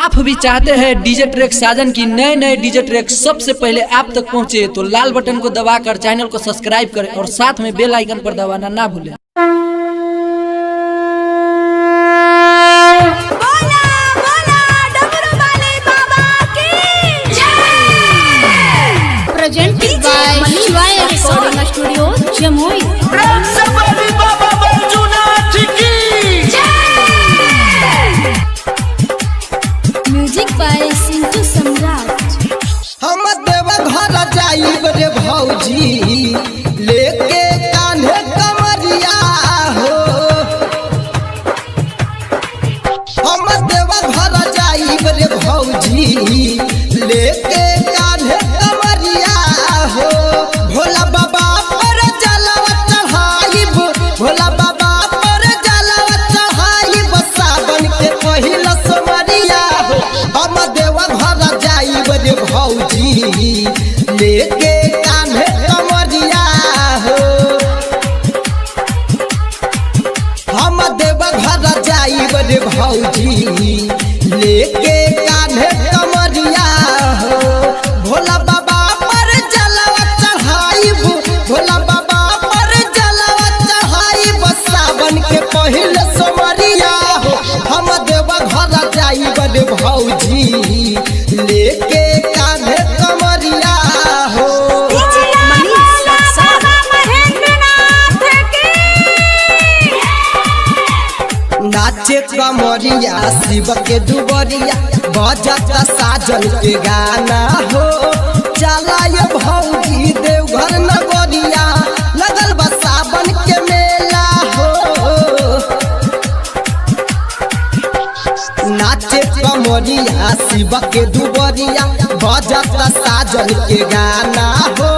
आप भी चाहते हैं डीजे ट्रैक साजन की नए डीजे ट्रैक सबसे पहले आप तक पहुंचे तो लाल बटन को दबाकर चैनल को सब्सक्राइब करें और साथ में बेल आइकन पर दबाना ना भूलें। Presented by Shivaya Recording Studio, Jamui. Music by Sintu Samrat. हम देव घर जाइब रे भौजी लेके कान्हे कमरिया हो। हम देव घर जाइब रे भौजी लेके कान्हे कमरिया हो। भोला बाबा पर जलवा चढ़ाइब, भोला बाबा पर जलवा चढ़ाइब सावन के पहिला सोमरिया हो। हम देव घर जाइब रे भौजी लेके कान्हे कमरिया हो। हम देव घर जाइब रे भौजी लेके कान्हे कमरिया हो। भोला बाबा पर जलवा चढ़ाइब, भोला बाबा पर जलवा चढ़ाइब सावन के पहिल सोमरिया हो। हम देव घर जाइब रे भौजी लेके कान्हे कमरिया हो। नाचे कमरिया शिव के दुबरिया बजता साजन के गाना हो। चला ये भौजी देवघर नगरिया लगल बा सावन के मेला हो। नाचे कमरिया शिव के दुबरिया बजता साजन के गाना हो।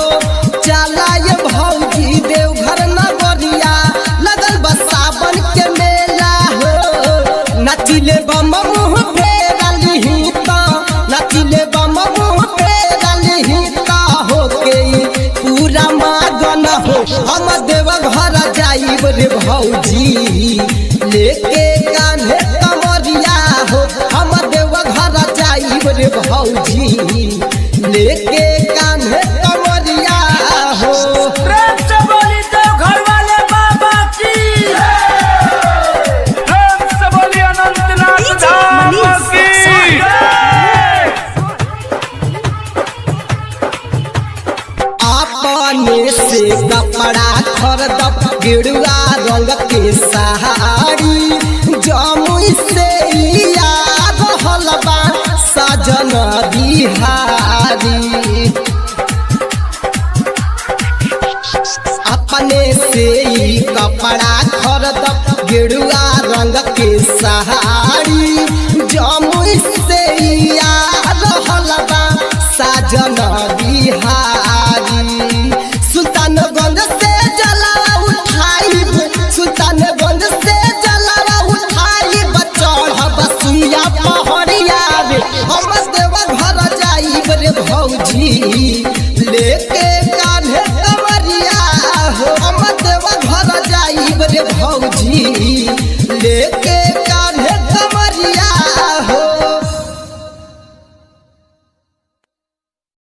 चला ये भौजी देवघर नगरिया लगल बा सावन के मेला हो। नचिले बम मुँह फेरली ता, नचिले बम मुँह फेरली ता हो के पूरा मगन हो। हम देव घर जाइब रे भौजी लेके कान्हे कमरिया हो। हम देव घर जाइब रे भौजी लेके कान्हे कमरिया हो। अपने से कपड़ा खरीदब गेरुआ रंग के साड़ी, जमुई से याद हलबा सजन बिहारी। अपने से कपड़ा खरीदब गेरुआ रंग के साड़ी, जमुई से याद हलबा सजन बिहारी।